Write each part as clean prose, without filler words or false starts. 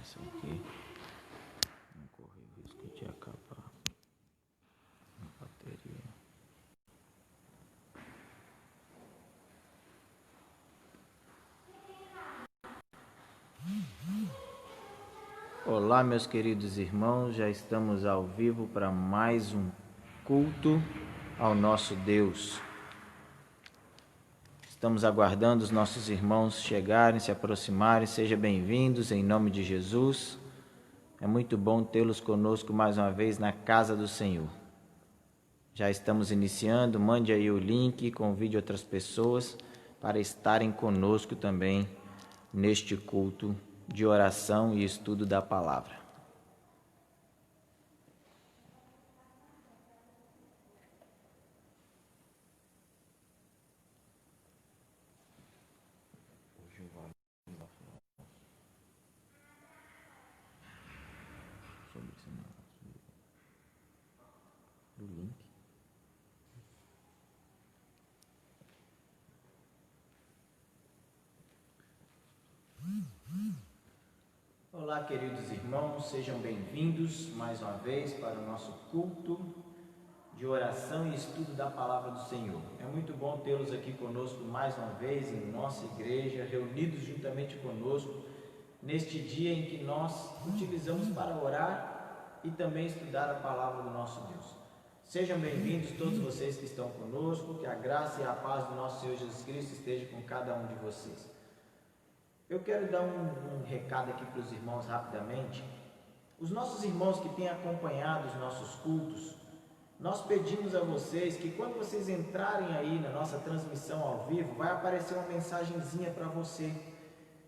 essa aqui. Não correr o risco de acabar a bateria. Olá, meus queridos irmãos, já estamos ao vivo para mais um culto ao nosso Deus. Estamos aguardando os nossos irmãos chegarem, se aproximarem. Sejam bem-vindos em nome de Jesus. É muito bom tê-los conosco mais uma vez na casa do Senhor. Já estamos iniciando, mande aí o link, convide outras pessoas para estarem conosco também neste culto de oração e estudo da palavra. Olá, queridos irmãos, sejam bem-vindos mais uma vez para o nosso culto de oração e estudo da Palavra do Senhor. É muito bom tê-los aqui conosco mais uma vez em nossa igreja, reunidos juntamente conosco, neste dia em que nós utilizamos para orar e também estudar a Palavra do nosso Deus. Sejam bem-vindos todos vocês que estão conosco, que a graça e a paz do nosso Senhor Jesus Cristo esteja com cada um de vocês. Eu quero dar um recado aqui para os irmãos rapidamente. Os nossos irmãos que têm acompanhado os nossos cultos, nós pedimos a vocês que quando vocês entrarem aí na nossa transmissão ao vivo, vai aparecer uma mensagenzinha para você,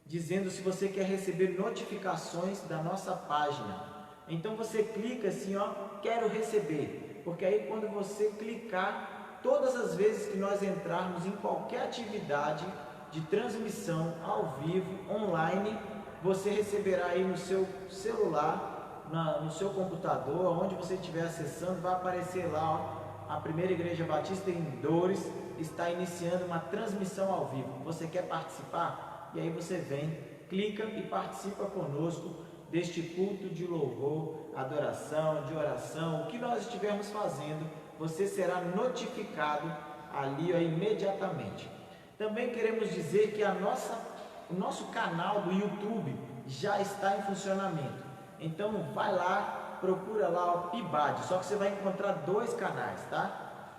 dizendo se você quer receber notificações da nossa página. Então você clica assim, quero receber, porque aí quando você clicar, todas as vezes que nós entrarmos em qualquer atividade de transmissão ao vivo, online, você receberá aí no seu celular, no seu computador, onde você estiver acessando, vai aparecer lá, a Primeira Igreja Batista em Dores está iniciando uma transmissão ao vivo. Você quer participar? E aí você vem, clica e participa conosco deste culto de louvor, adoração, de oração. O que nós estivermos fazendo, você será notificado ali imediatamente. Também queremos dizer que o nosso canal do YouTube já está em funcionamento. Então vai lá, procura lá o PIBAD, só que você vai encontrar dois canais, tá?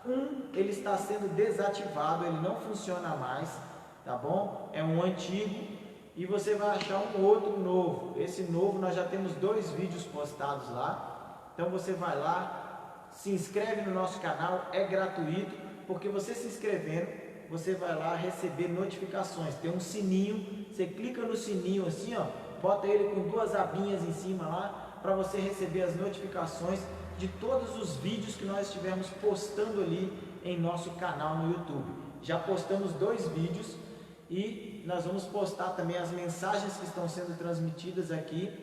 Ele está sendo desativado, ele não funciona mais, tá bom? É um antigo e você vai achar um outro novo. Esse novo nós já temos 2 vídeos postados lá. Então você vai lá, se inscreve no nosso canal, é gratuito, porque você se inscrevendo, você vai lá receber notificações. Tem um sininho, você clica no sininho assim, bota ele com 2 abinhas em cima lá, para você receber as notificações de todos os vídeos que nós estivermos postando ali em nosso canal no YouTube. Já postamos 2 vídeos e nós vamos postar também as mensagens que estão sendo transmitidas aqui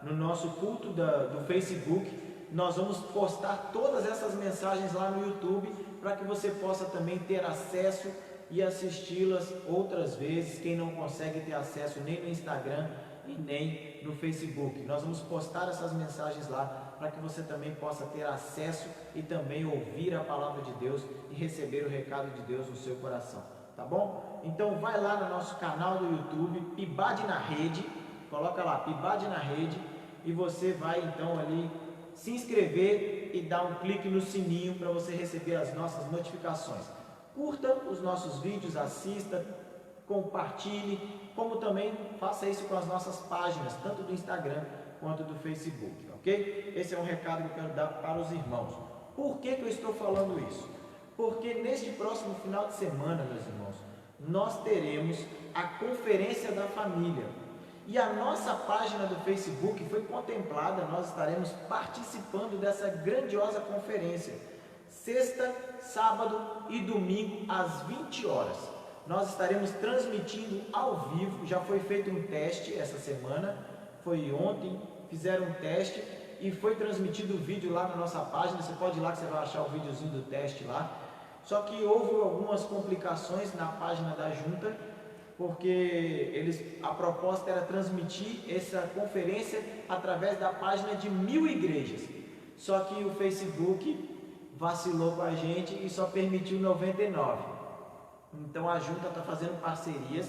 no nosso culto do Facebook. Nós vamos postar todas essas mensagens lá no YouTube, para que você possa também ter acesso e assisti-las outras vezes, quem não consegue ter acesso nem no Instagram e nem no Facebook. Nós vamos postar essas mensagens lá, para que você também possa ter acesso e também ouvir a palavra de Deus e receber o recado de Deus no seu coração, tá bom? Então vai lá no nosso canal do YouTube, PIBAD na Rede, coloca lá, PIBAD na Rede, e você vai então ali se inscrever e dar um clique no sininho para você receber as nossas notificações. Curta os nossos vídeos, assista, compartilhe, como também faça isso com as nossas páginas, tanto do Instagram quanto do Facebook, ok? Esse é um recado que eu quero dar para os irmãos. Por que eu estou falando isso? Porque neste próximo final de semana, meus irmãos, nós teremos a Conferência da Família. E a nossa página do Facebook foi contemplada, nós estaremos participando dessa grandiosa conferência. Sexta, sábado e domingo às 20 horas. Nós estaremos transmitindo ao vivo, já foi feito um teste essa semana, foi ontem, fizeram um teste e foi transmitido o vídeo lá na nossa página. Você pode ir lá que você vai achar o videozinho do teste lá. Só que houve algumas complicações na página da junta porque a proposta era transmitir essa conferência através da página de 1000 igrejas. Só que o Facebook vacilou com a gente e só permitiu 99. Então a junta está fazendo parcerias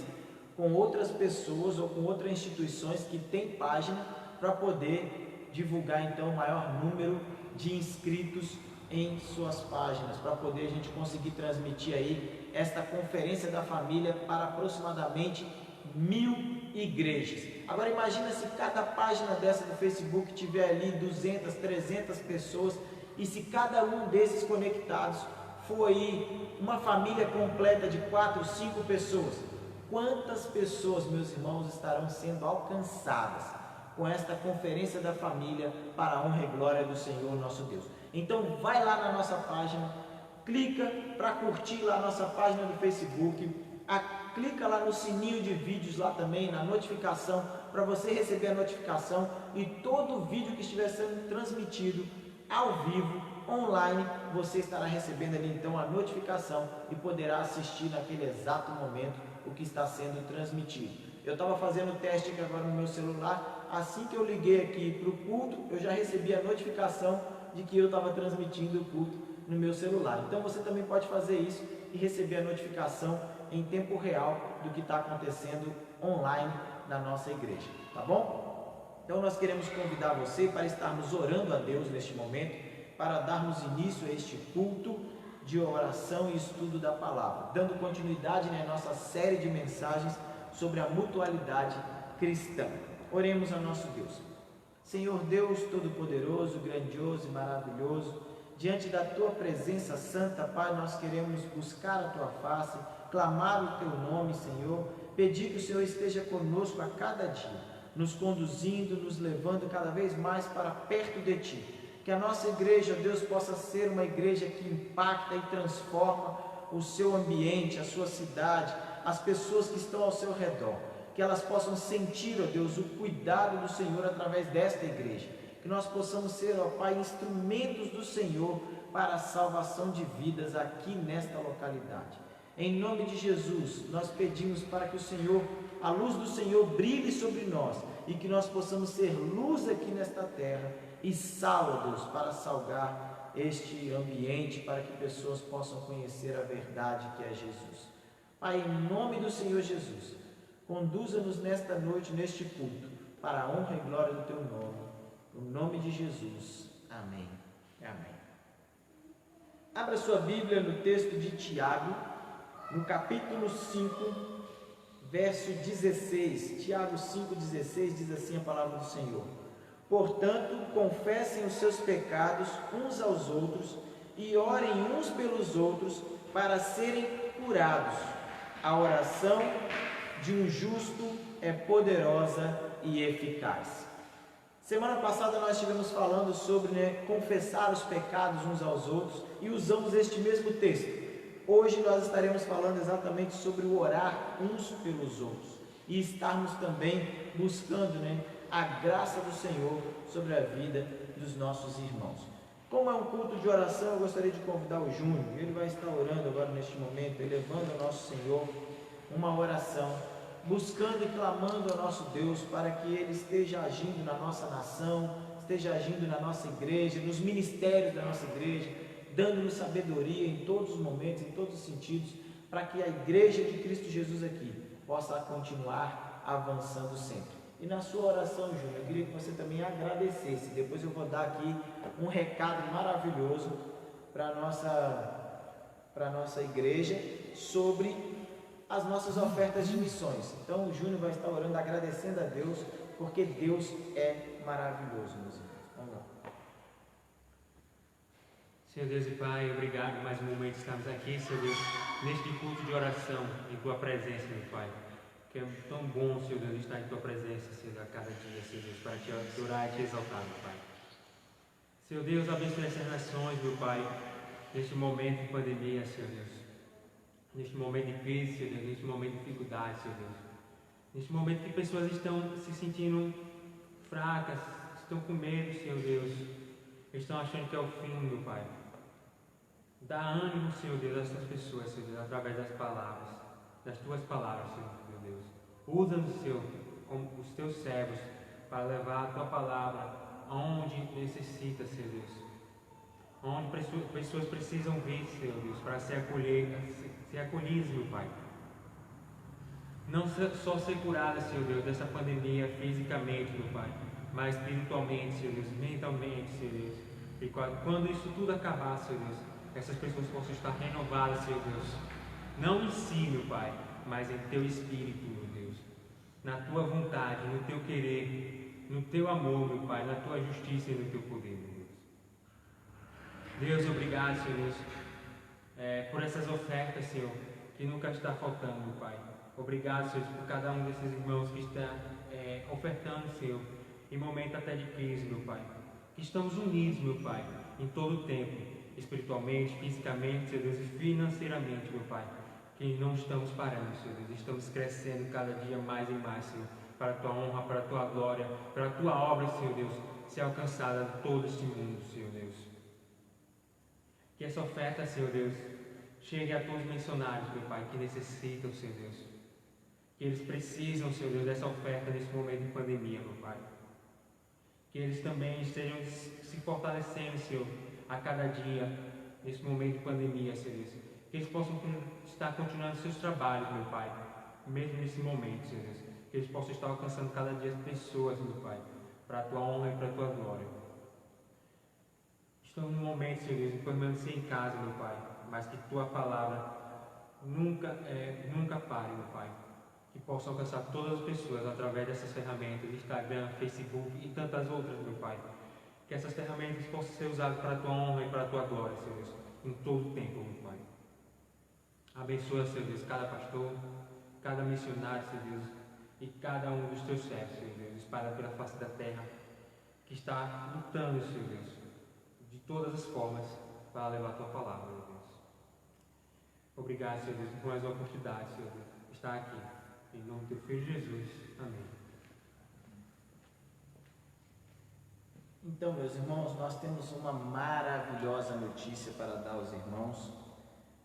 com outras pessoas ou com outras instituições que têm página para poder divulgar então o maior número de inscritos em suas páginas, para poder a gente conseguir transmitir aí esta conferência da família para aproximadamente 1000 igrejas. Agora imagina se cada página dessa do Facebook tiver ali 200, 300 pessoas, e se cada um desses conectados for aí uma família completa de 4, 5 pessoas, quantas pessoas, meus irmãos, estarão sendo alcançadas com esta conferência da família para a honra e glória do Senhor nosso Deus? Então vai lá na nossa página, clica para curtir lá a nossa página do Facebook, clica lá no sininho de vídeos lá também, na notificação, para você receber a notificação, e todo vídeo que estiver sendo transmitido ao vivo, online, você estará recebendo ali então a notificação e poderá assistir naquele exato momento o que está sendo transmitido. Eu estava fazendo o teste aqui agora no meu celular, assim que eu liguei aqui para o culto, eu já recebi a notificação de que eu estava transmitindo o culto no meu celular. Então você também pode fazer isso e receber a notificação em tempo real do que está acontecendo online na nossa igreja, tá bom? Então nós queremos convidar você para estarmos orando a Deus neste momento, para darmos início a este culto de oração e estudo da palavra, dando continuidade na nossa série de mensagens sobre a mutualidade cristã. Oremos ao nosso Deus. Senhor Deus Todo-Poderoso, grandioso e maravilhoso, diante da Tua presença santa, Pai, nós queremos buscar a Tua face, clamar o Teu nome, Senhor, pedir que o Senhor esteja conosco a cada dia, nos conduzindo, nos levando cada vez mais para perto de Ti. Que a nossa igreja, Deus, possa ser uma igreja que impacta e transforma o seu ambiente, a sua cidade, as pessoas que estão ao seu redor. Que elas possam sentir, ó Deus, o cuidado do Senhor através desta igreja. Que nós possamos ser, ó Pai, instrumentos do Senhor para a salvação de vidas aqui nesta localidade. Em nome de Jesus, nós pedimos para que o Senhor, a luz do Senhor brilhe sobre nós e que nós possamos ser luz aqui nesta terra e sal, ó Deus, para salgar este ambiente, para que pessoas possam conhecer a verdade que é Jesus. Pai, em nome do Senhor Jesus, conduza-nos nesta noite, neste culto, para a honra e glória do Teu nome. No nome de Jesus. Amém. Amém. Abra sua Bíblia no texto de Tiago, no capítulo 5, verso 16. Tiago 5,16 diz assim a palavra do Senhor: portanto, confessem os seus pecados uns aos outros e orem uns pelos outros para serem curados. A oração de um justo é poderosa e eficaz. Semana passada nós estivemos falando sobre confessar os pecados uns aos outros e usamos este mesmo texto. Hoje nós estaremos falando exatamente sobre o orar uns pelos outros e estarmos também buscando a graça do Senhor sobre a vida dos nossos irmãos. Como é um culto de oração, eu gostaria de convidar o Júnior. Ele vai estar orando agora neste momento, elevando ao nosso Senhor uma oração, buscando e clamando ao nosso Deus para que Ele esteja agindo na nossa nação, esteja agindo na nossa igreja, nos ministérios da nossa igreja, dando-nos sabedoria em todos os momentos, em todos os sentidos, para que a igreja de Cristo Jesus aqui possa continuar avançando sempre. E na sua oração, Júnior, eu queria que você também agradecesse. Depois eu vou dar aqui um recado maravilhoso para a nossa igreja sobre as nossas ofertas de missões. Então o Júnior vai estar orando, agradecendo a Deus, porque Deus é maravilhoso, meus irmãos. Vamos lá. Senhor Deus e Pai, obrigado mais um momento estarmos aqui, Senhor Deus, neste culto de oração, em Tua presença, meu Pai. Que é tão bom, Senhor Deus, estar em Tua presença, Senhor, a cada dia, Senhor Deus, para Te adorar e Te exaltar, meu Pai. Senhor Deus, abençoe essas nações, meu Pai, neste momento de pandemia, Senhor Deus. Neste momento de crise, Senhor Deus, neste momento de dificuldade, Senhor Deus. Neste momento que pessoas estão se sentindo fracas, estão com medo, Senhor Deus. Estão achando que é o fim, meu Pai. Dá ânimo, Senhor Deus, a essas pessoas, Senhor Deus, através das palavras, das Tuas palavras, Senhor Deus. Usa-nos, Senhor, como os teus servos, para levar a tua palavra aonde necessita, Senhor Deus. Onde pessoas precisam vir, Senhor Deus, para ser acolhidas, meu Pai. Não só ser curadas, Senhor Deus, dessa pandemia fisicamente, meu Pai, mas espiritualmente, Senhor Deus, mentalmente, Senhor Deus. E quando isso tudo acabar, Senhor Deus, essas pessoas possam estar renovadas, Senhor Deus. Não em si, meu Pai, mas em teu espírito, meu Deus. Na tua vontade, no teu querer, no teu amor, meu Pai, na tua justiça e no teu poder, meu Deus. Deus, obrigado, Senhor Deus, por essas ofertas, Senhor, que nunca está faltando, meu Pai. Obrigado, Senhor, por cada um desses irmãos que está ofertando, Senhor, em momento até de crise, meu Pai. Que estamos unidos, meu Pai, em todo o tempo, espiritualmente, fisicamente, Senhor Deus, e financeiramente, meu Pai. Que não estamos parando, Senhor Deus, estamos crescendo cada dia mais e mais, Senhor, para a tua honra, para a tua glória, para a tua obra, Senhor Deus, ser alcançada em todo este mundo, Senhor Deus. Que essa oferta, Senhor Deus, chegue a todos os missionários, meu Pai, que necessitam, Senhor Deus. Que eles precisam, Senhor Deus, dessa oferta nesse momento de pandemia, meu Pai. Que eles também estejam se fortalecendo, Senhor, a cada dia, nesse momento de pandemia, Senhor Deus. Que eles possam estar continuando seus trabalhos, meu Pai, mesmo nesse momento, Senhor Deus. Que eles possam estar alcançando cada dia pessoas, meu Pai, para a tua honra e para a tua glória. Estamos num momento, Senhor Deus, de permanecer em casa, meu Pai, mas que tua palavra nunca pare, meu Pai. Que possa alcançar todas as pessoas através dessas ferramentas, Instagram, Facebook e tantas outras, meu Pai. Que essas ferramentas possam ser usadas para a tua honra e para a tua glória, Senhor Deus, em todo o tempo, meu Pai. Abençoa, Senhor Deus, cada pastor, cada missionário, Senhor Deus, e cada um dos teus servos, Senhor Deus, espalhado pela face da terra, que está lutando, Senhor Deus, de todas as formas, para levar a tua palavra, meu Deus. Obrigado, Senhor Deus, por mais uma oportunidade, Senhor Deus, de estar aqui. Em nome do teu Filho Jesus. Amém. Então, meus irmãos, nós temos uma maravilhosa notícia para dar aos irmãos.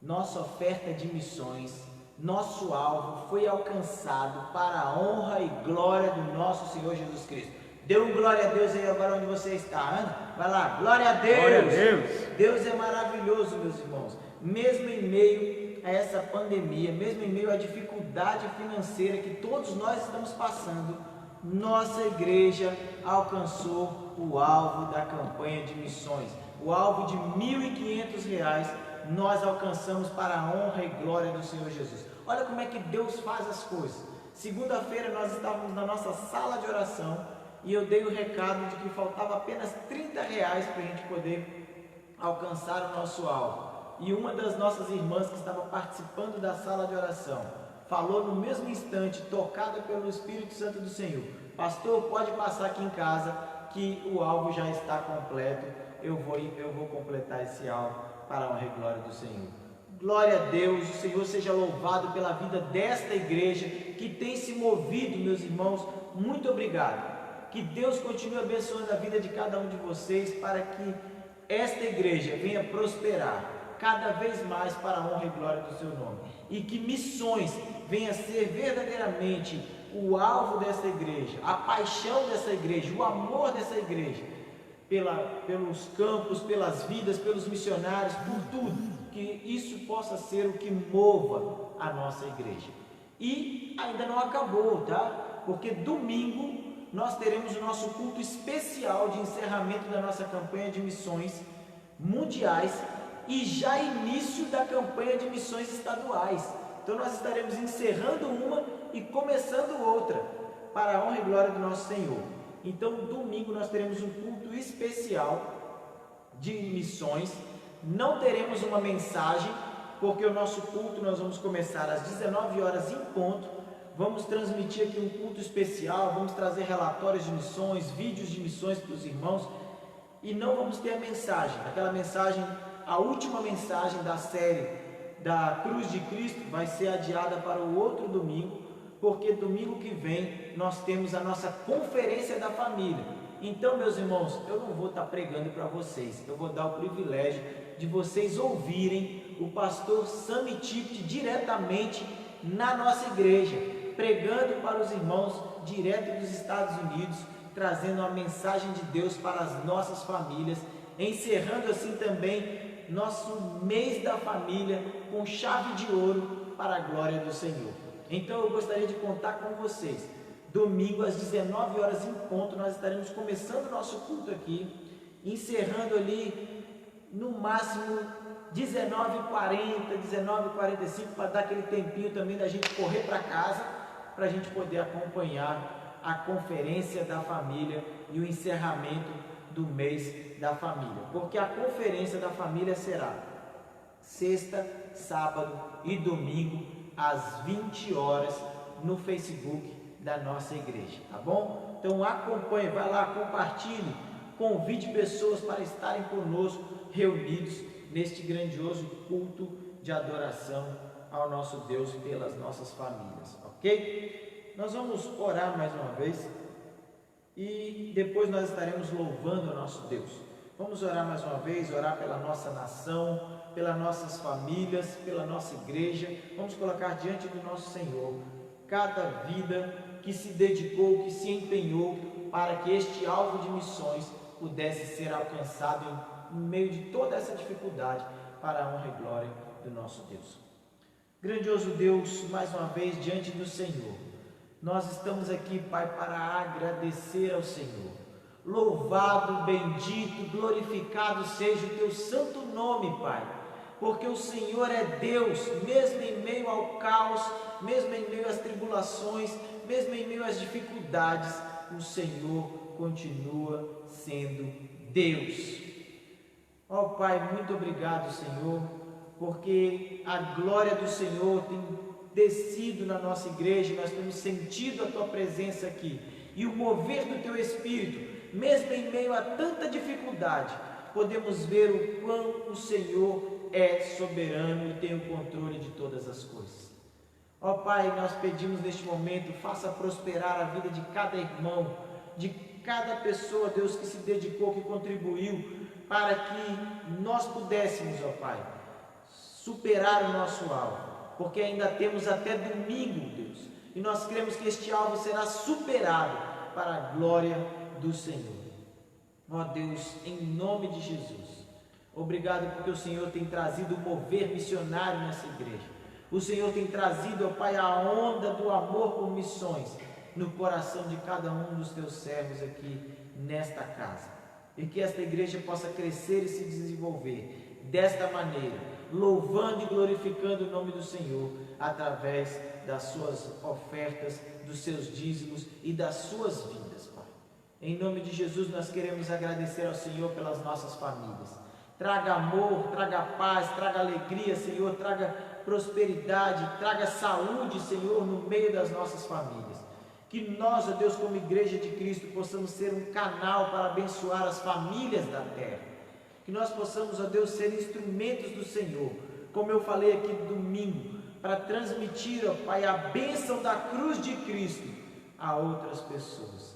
Nossa oferta de missões, nosso alvo foi alcançado para a honra e glória do nosso Senhor Jesus Cristo. Dê um glória a Deus aí agora onde você está, Ana. Vai lá, glória a Deus. Glória a Deus. Deus é maravilhoso, meus irmãos. Mesmo em meio a essa pandemia, mesmo em meio à dificuldade financeira que todos nós estamos passando, nossa igreja alcançou o alvo da campanha de missões. O alvo de R$ 1.500 nós alcançamos para a honra e glória do Senhor Jesus. Olha como é que Deus faz as coisas. Segunda-feira nós estávamos na nossa sala de oração e eu dei o recado de que faltava apenas R$ 30 para a gente poder alcançar o nosso alvo. E uma das nossas irmãs que estava participando da sala de oração falou no mesmo instante, tocada pelo Espírito Santo do Senhor: pastor, pode passar aqui em casa que o alvo já está completo, eu vou completar esse alvo para a honra e glória do Senhor. Glória a Deus, o Senhor seja louvado pela vida desta igreja que tem se movido, meus irmãos, muito obrigado. Que Deus continue abençoando a vida de cada um de vocês para que esta igreja venha prosperar cada vez mais para a honra e glória do seu nome, e que missões venha a ser verdadeiramente o alvo dessa igreja, a paixão dessa igreja, o amor dessa igreja, pelos campos, pelas vidas, pelos missionários, por tudo, que isso possa ser o que mova a nossa igreja. E ainda não acabou, tá? Porque domingo nós teremos o nosso culto especial de encerramento da nossa campanha de missões mundiais e já início da campanha de missões estaduais. Então nós estaremos encerrando uma e começando outra, para a honra e glória do nosso Senhor. Então domingo nós teremos um culto especial de missões. Não teremos uma mensagem, porque o nosso culto nós vamos começar às 19 horas em ponto. Vamos transmitir aqui um culto especial, vamos trazer relatórios de missões, vídeos de missões para os irmãos, e não vamos ter a mensagem, aquela mensagem, a última mensagem da série da Cruz de Cristo vai ser adiada para o outro domingo, porque domingo que vem nós temos a nossa conferência da família. Então, meus irmãos, eu não vou estar pregando para vocês, eu vou dar o privilégio de vocês ouvirem o pastor Sami Tipt diretamente na nossa igreja. pregando para os irmãos direto dos Estados Unidos, trazendo a mensagem de Deus para as nossas famílias, encerrando assim também nosso mês da família com chave de ouro para a glória do Senhor. Então eu gostaria de contar com vocês. Domingo às 19 horas em ponto nós estaremos começando o nosso culto aqui, encerrando ali no máximo 19h40, 19h45, para dar aquele tempinho também da gente correr para casa, para a gente poder acompanhar a conferência da família e o encerramento do mês da família, porque a conferência da família será sexta, sábado e domingo às 20 horas no Facebook da nossa igreja, tá bom? Então acompanhe, vai lá, compartilhe, convide pessoas para estarem conosco reunidos neste grandioso culto de adoração ao nosso Deus pelas nossas famílias, ok? Nós vamos orar mais uma vez e depois nós estaremos louvando o nosso Deus. Vamos orar mais uma vez, orar pela nossa nação, pelas nossas famílias, pela nossa igreja. Vamos colocar diante do nosso Senhor cada vida que se dedicou, que se empenhou para que este alvo de missões pudesse ser alcançado em meio de toda essa dificuldade, para a honra e glória do nosso Deus. Grandioso Deus, mais uma vez diante do Senhor, nós estamos aqui, Pai, para agradecer ao Senhor. Louvado, bendito, glorificado seja o teu santo nome, Pai, porque o Senhor é Deus, mesmo em meio ao caos, mesmo em meio às tribulações, mesmo em meio às dificuldades, o Senhor continua sendo Deus. Ó Pai, muito obrigado, Senhor, porque a glória do Senhor tem descido na nossa igreja, nós temos sentido a Tua presença aqui, e o mover do Teu Espírito, mesmo em meio a tanta dificuldade, podemos ver o quão o Senhor é soberano e tem o controle de todas as coisas. Ó Pai, nós pedimos neste momento, faça prosperar a vida de cada irmão, de cada pessoa, Deus, que se dedicou, que contribuiu, para que nós pudéssemos, ó Pai, superar o nosso alvo, porque ainda temos até domingo, Deus, e nós cremos que este alvo será superado para a glória do Senhor. Ó Deus, em nome de Jesus, obrigado porque o Senhor tem trazido o mover missionário nessa igreja. O Senhor tem trazido, ó Pai, a onda do amor por missões no coração de cada um dos teus servos aqui nesta casa. E que esta igreja possa crescer e se desenvolver desta maneira, louvando e glorificando o nome do Senhor através das suas ofertas, dos seus dízimos e das suas vidas, Pai. Em nome de Jesus nós queremos agradecer ao Senhor pelas nossas famílias. Traga amor, traga paz, traga alegria, Senhor, traga prosperidade, traga saúde, Senhor, no meio das nossas famílias. Que nós, ó Deus, como igreja de Cristo, possamos ser um canal para abençoar as famílias da terra. Que nós possamos, ó Deus, ser instrumentos do Senhor, como eu falei aqui domingo, para transmitir, ó Pai, a bênção da cruz de Cristo a outras pessoas.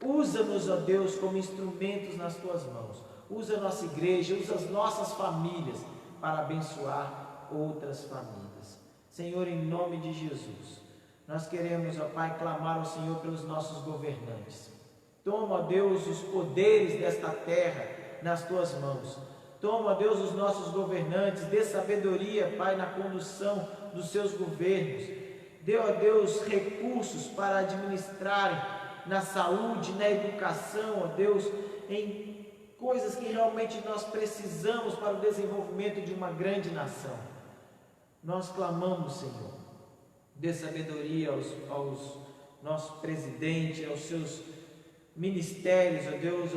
Usa-nos, ó Deus, como instrumentos nas Tuas mãos. Usa a nossa igreja, usa as nossas famílias para abençoar outras famílias. Senhor, em nome de Jesus, nós queremos, ó Pai, clamar ao Senhor pelos nossos governantes. Toma, ó Deus, os poderes desta terra nas Tuas mãos. Toma, ó Deus, os nossos governantes, dê sabedoria, Pai, na condução dos seus governos. Dê, ó Deus, recursos para administrarem na saúde, na educação, ó Deus, em coisas que realmente nós precisamos para o desenvolvimento de uma grande nação. Nós clamamos, Senhor, dê sabedoria aos nossos presidentes, aos seus ministérios, ó Deus,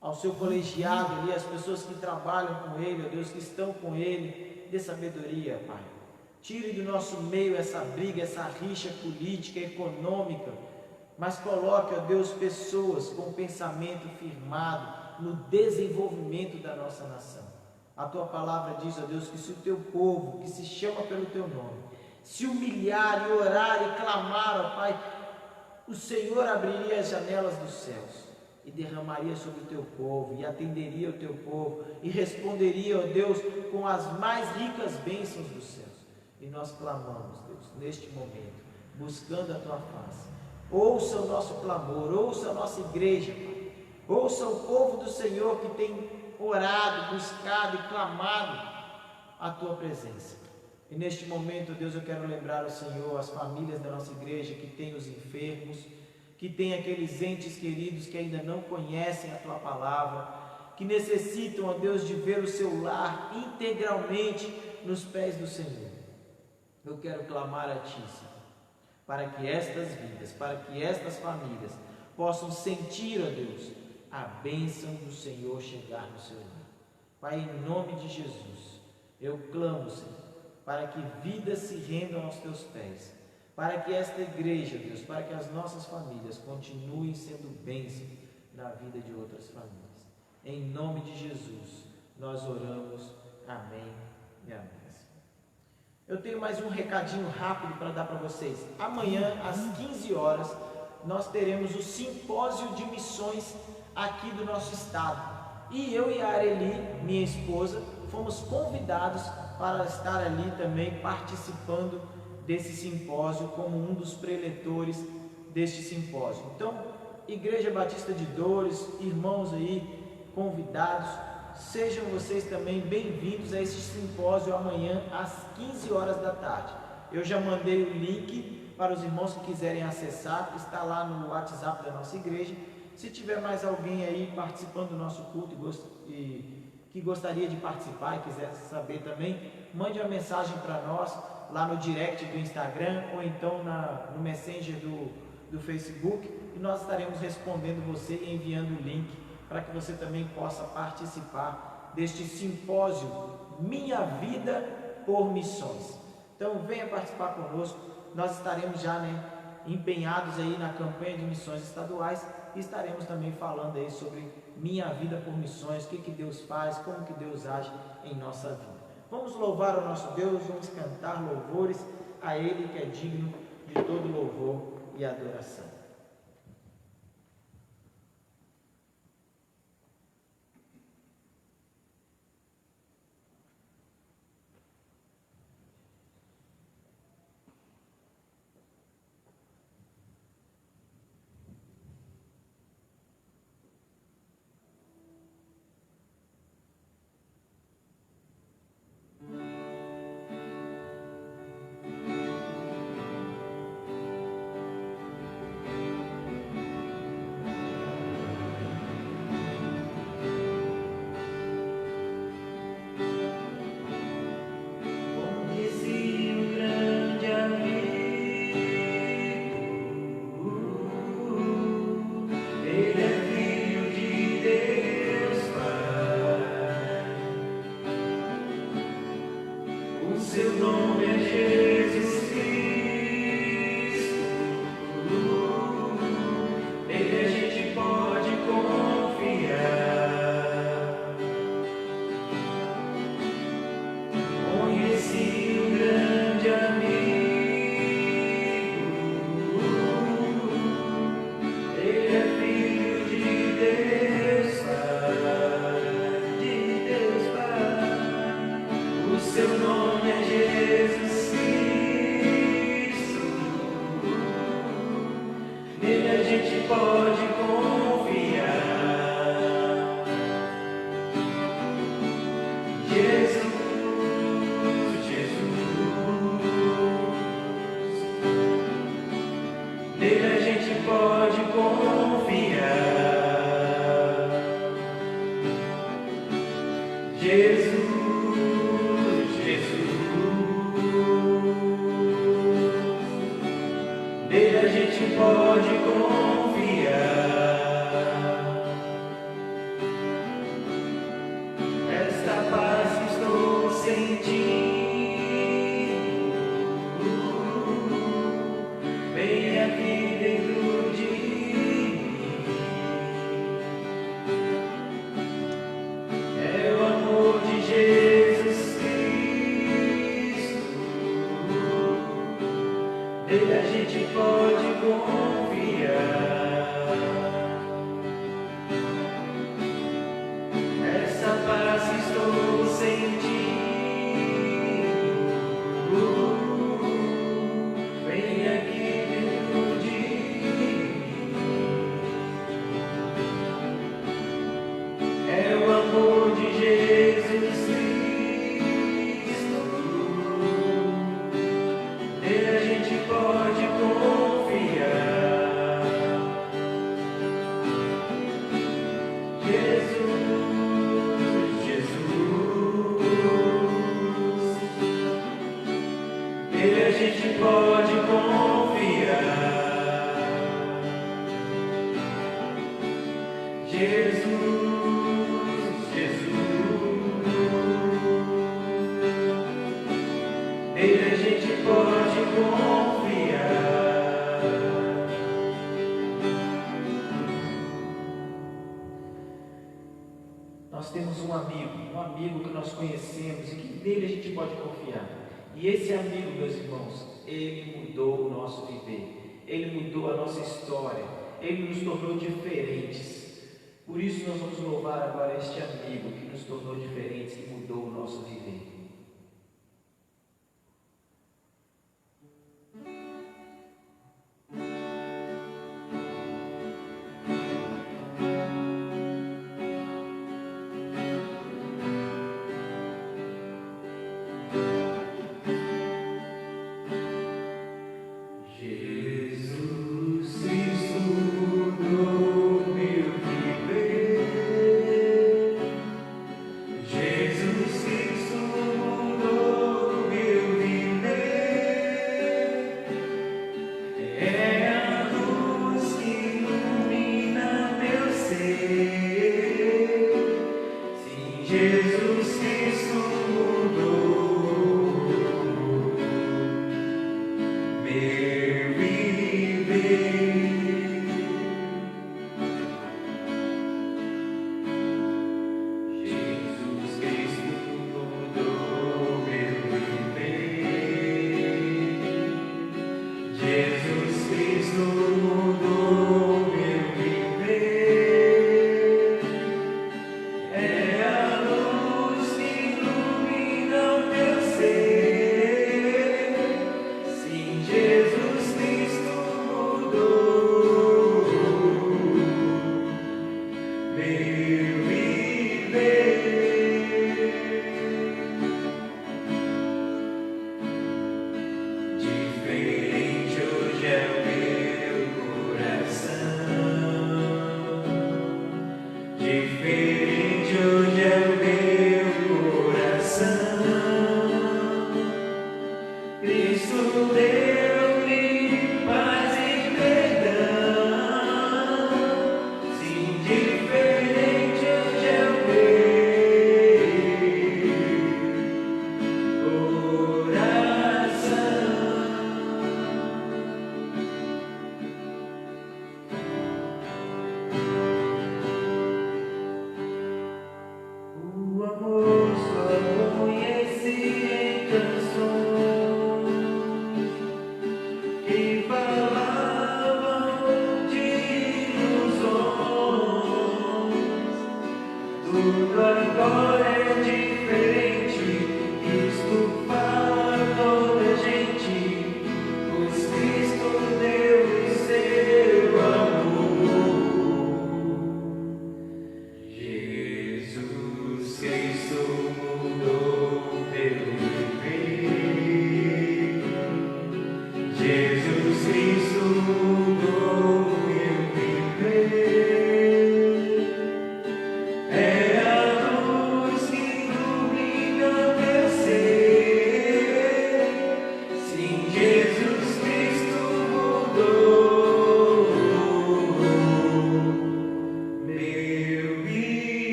ao seu colegiado ali, as pessoas que trabalham com ele, ó Deus, que estão com ele, dê sabedoria, Pai. Tire do nosso meio essa briga, essa rixa política, econômica, mas coloque, ó Deus, pessoas com pensamento firmado no desenvolvimento da nossa nação. A Tua palavra diz, ó Deus, que se o Teu povo, que se chama pelo Teu nome, se humilhar e orar e clamar, ó Pai, o Senhor abriria as janelas dos céus e derramaria sobre o Teu povo, e atenderia o Teu povo, e responderia, ó Deus, com as mais ricas bênçãos dos céus. E nós clamamos, Deus, neste momento, buscando a tua face. Ouça o nosso clamor, ouça a nossa igreja, Pai. Ouça o povo do Senhor que tem orado, buscado e clamado a tua presença. E neste momento, Deus, eu quero lembrar ao Senhor as famílias da nossa igreja que tem os enfermos, que tem aqueles entes queridos que ainda não conhecem a tua palavra, que necessitam, ó Deus, de ver o seu lar integralmente nos pés do Senhor. Eu quero clamar a ti, Senhor, para que estas vidas, para que estas famílias possam sentir, ó Deus, a bênção do Senhor chegar no seu lar. Pai, em nome de Jesus, eu clamo, Senhor, para que vidas se rendam aos teus pés, para que esta igreja, Deus, para que as nossas famílias continuem sendo bênção na vida de outras famílias. Em nome de Jesus, nós oramos. Amém e amém. Eu tenho mais um recadinho rápido para dar para vocês. Amanhã, às 15 horas, nós teremos o simpósio de missões aqui do nosso estado. E eu e a Areli, minha esposa, fomos convidados para estar ali também participando desse simpósio como um dos preletores deste simpósio. Então, Igreja Batista de Dores, irmãos aí convidados, sejam vocês também bem-vindos a esse simpósio amanhã às 15 horas da tarde. Eu já mandei o link para os irmãos que quiserem acessar, está lá no WhatsApp da nossa igreja. Se tiver mais alguém aí participando do nosso culto e que gostaria de participar e quiser saber também, mande uma mensagem para nós lá no direct do Instagram ou então no Messenger do Facebook, e nós estaremos respondendo você e enviando o link para que você também possa participar deste simpósio Minha Vida por Missões. Então venha participar conosco, nós estaremos já empenhados aí na campanha de missões estaduais e estaremos também falando aí sobre Minha Vida por Missões, o que Deus faz, como que Deus age em nossa vida. Vamos louvar o nosso Deus, vamos cantar louvores a Ele que é digno de todo louvor e adoração. Nele a gente pode confiar. Nele a gente pode confiar. Nós temos um amigo que nós conhecemos e que nele a gente pode confiar. E esse amigo, meus irmãos, ele mudou o nosso viver, ele mudou a nossa história, ele nos tornou diferentes. Por isso nós vamos louvar agora este amigo que nos tornou diferentes, que mudou o nosso viver.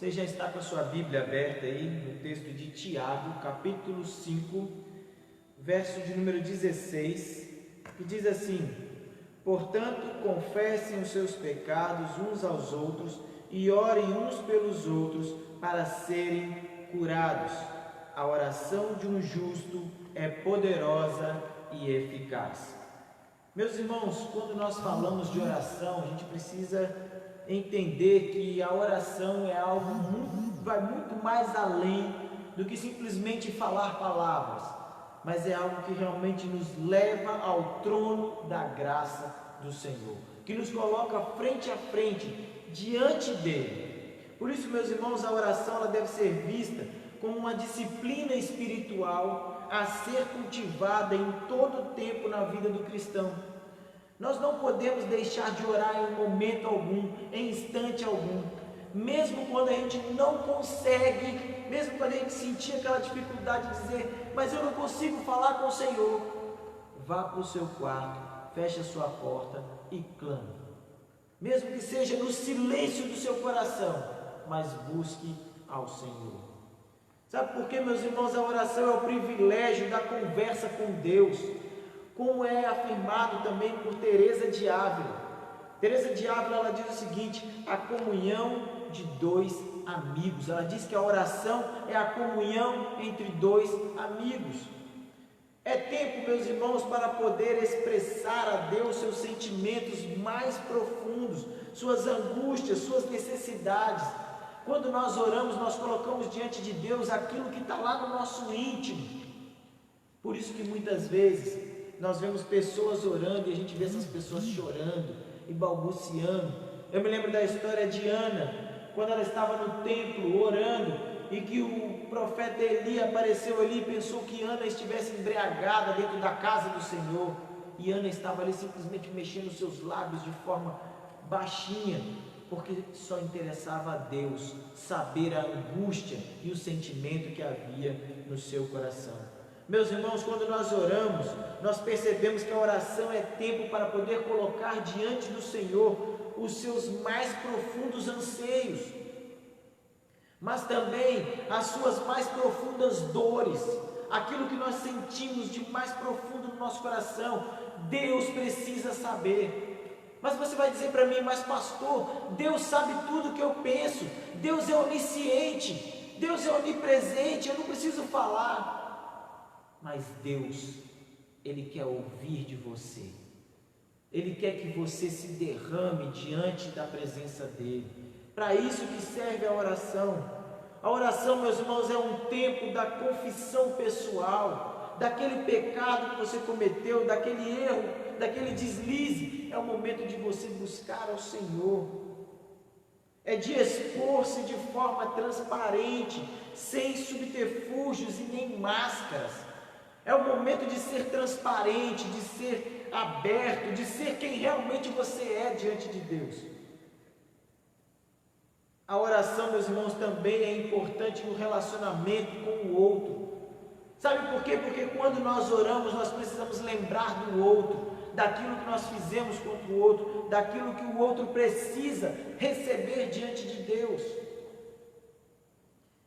Você já está com a sua Bíblia aberta aí no texto de Tiago, capítulo 5, verso de número 16, que diz assim: portanto, confessem os seus pecados uns aos outros e orem uns pelos outros para serem curados. A oração de um justo é poderosa e eficaz. Meus irmãos, quando nós falamos de oração, a gente precisa entender que a oração é algo vai muito mais além do que simplesmente falar palavras, mas é algo que realmente nos leva ao trono da graça do Senhor, que nos coloca frente a frente, diante dele. Por isso, meus irmãos, a oração ela deve ser vista como uma disciplina espiritual a ser cultivada em todo o tempo na vida do cristão. Nós não podemos deixar de orar em momento algum, em instante algum, mesmo quando a gente não consegue mesmo quando a gente sentia aquela dificuldade de dizer, mas eu não consigo falar com o Senhor, vá para o seu quarto, feche a sua porta e clame. Mesmo que seja no silêncio do seu coração, mas busque ao Senhor. Sabe por quê, meus irmãos? A oração é o privilégio da conversa com Deus, como é afirmado também por Teresa de Ávila. Teresa de Ávila, ela diz o seguinte: a comunhão de dois amigos. Ela diz que a oração é a comunhão entre dois amigos. É tempo, meus irmãos, para poder expressar a Deus seus sentimentos mais profundos, suas angústias, suas necessidades. Quando nós oramos, nós colocamos diante de Deus aquilo que está lá no nosso íntimo. Por isso que muitas vezes nós vemos pessoas orando e a gente vê essas pessoas chorando e balbuciando. Eu me lembro da história de Ana, quando ela estava no templo orando, e que o profeta Eli apareceu ali e pensou que Ana estivesse embriagada dentro da casa do Senhor, e Ana estava ali simplesmente mexendo seus lábios de forma baixinha, porque só interessava a Deus saber a angústia e o sentimento que havia no seu coração. Meus irmãos, quando nós oramos, nós percebemos que a oração é tempo para poder colocar diante do Senhor os seus mais profundos anseios, mas também as suas mais profundas dores, aquilo que nós sentimos de mais profundo no nosso coração. Deus precisa saber. Mas você vai dizer para mim, mas pastor, Deus sabe tudo que eu penso, Deus é onisciente, Deus é onipresente, eu não preciso falar. Mas Deus, Ele quer ouvir de você, Ele quer que você se derrame diante da presença dEle. Para isso que serve a oração. A oração, meus irmãos, é um tempo da confissão pessoal, daquele pecado que você cometeu, daquele erro, daquele deslize. É o momento de você buscar ao Senhor. É de expor-se de forma transparente, sem subterfúgios e nem máscaras. É o momento de ser transparente, de ser aberto, de ser quem realmente você é diante de Deus. A oração, meus irmãos, também é importante no relacionamento com o outro. Sabe por quê? Porque quando nós oramos, nós precisamos lembrar do outro, daquilo que nós fizemos contra o outro, daquilo que o outro precisa receber diante de Deus.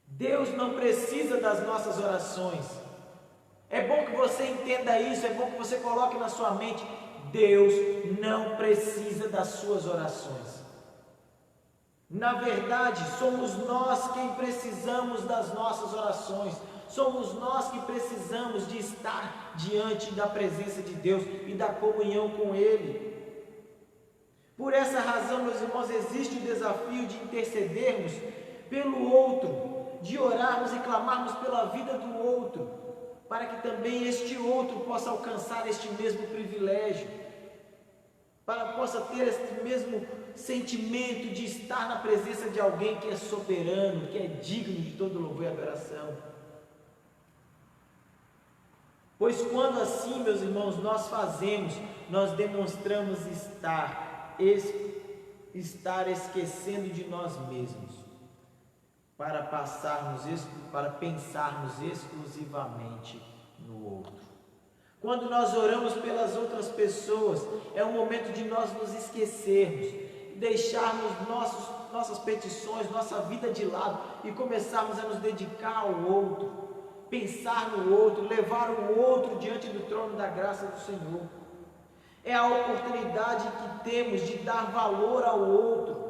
Deus não precisa das nossas orações. É bom que você entenda isso, é bom que você coloque na sua mente: Deus não precisa das suas orações. Na verdade, somos nós quem precisamos das nossas orações, somos nós que precisamos de estar diante da presença de Deus e da comunhão com Ele. Por essa razão, meus irmãos, existe o desafio de intercedermos pelo outro, de orarmos e clamarmos pela vida do outro, para que também este outro possa alcançar este mesmo privilégio, para que possa ter este mesmo sentimento de estar na presença de alguém que é soberano, que é digno de todo louvor e adoração. Pois quando assim, meus irmãos, nós fazemos, nós demonstramos estar esquecendo de nós mesmos, para pensarmos exclusivamente no outro. Quando nós oramos pelas outras pessoas, é o momento de nós nos esquecermos, deixarmos nossas petições, nossa vida de lado e começarmos a nos dedicar ao outro, pensar no outro, levar o outro diante do trono da graça do Senhor. É a oportunidade que temos de dar valor ao outro,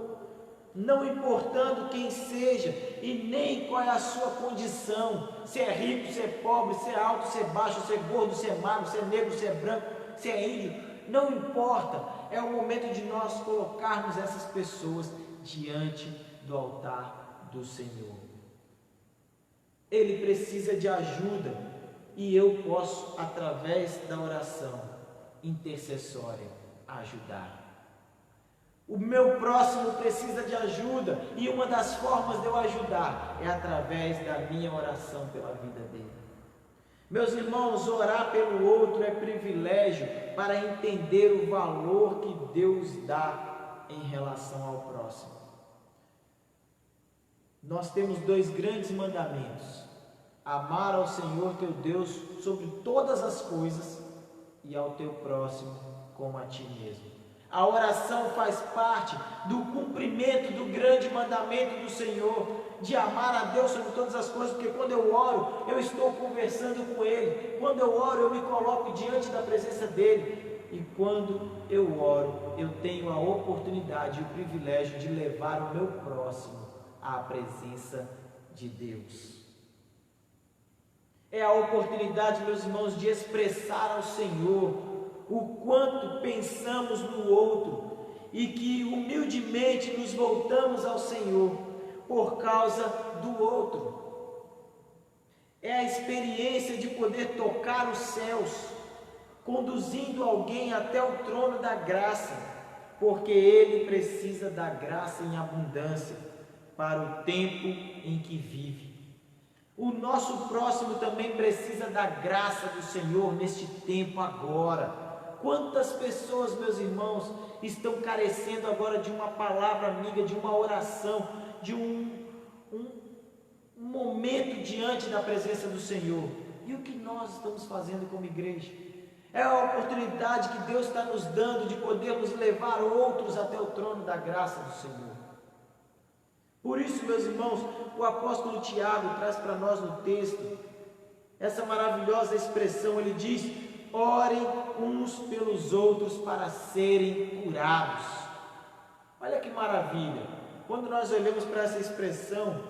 não importando quem seja e nem qual é a sua condição, se é rico, se é pobre, se é alto, se é baixo, se é gordo, se é magro, se é negro, se é branco, se é índio, não importa. É o momento de nós colocarmos essas pessoas diante do altar do Senhor. Ele precisa de ajuda e eu posso, através da oração intercessória, ajudar. O meu próximo precisa de ajuda e uma das formas de eu ajudar é através da minha oração pela vida dele. Meus irmãos, orar pelo outro é privilégio para entender o valor que Deus dá em relação ao próximo. nós temos 2 grandes mandamentos: amar ao Senhor teu Deus sobre todas as coisas e ao teu próximo como a ti mesmo. A oração faz parte do cumprimento do grande mandamento do Senhor, de amar a Deus sobre todas as coisas, porque quando eu oro, eu estou conversando com Ele. Quando eu oro, eu me coloco diante da presença dEle. E quando eu oro, eu tenho a oportunidade e o privilégio de levar o meu próximo à presença de Deus. É a oportunidade, meus irmãos, de expressar ao Senhor o quanto pensamos no outro e que humildemente nos voltamos ao Senhor por causa do outro. É a experiência de poder tocar os céus, conduzindo alguém até o trono da graça, porque ele precisa da graça em abundância para o tempo em que vive. O nosso próximo também precisa da graça do Senhor neste tempo agora. Quantas pessoas, meus irmãos, estão carecendo agora de uma palavra amiga, de uma oração, de um momento diante da presença do Senhor? E o que nós estamos fazendo como igreja? É a oportunidade que Deus está nos dando de podermos levar outros até o trono da graça do Senhor. Por isso, meus irmãos, o apóstolo Tiago traz para nós no texto essa maravilhosa expressão. Ele diz: orem uns pelos outros para serem curados. Olha que maravilha! Quando nós olhamos para essa expressão,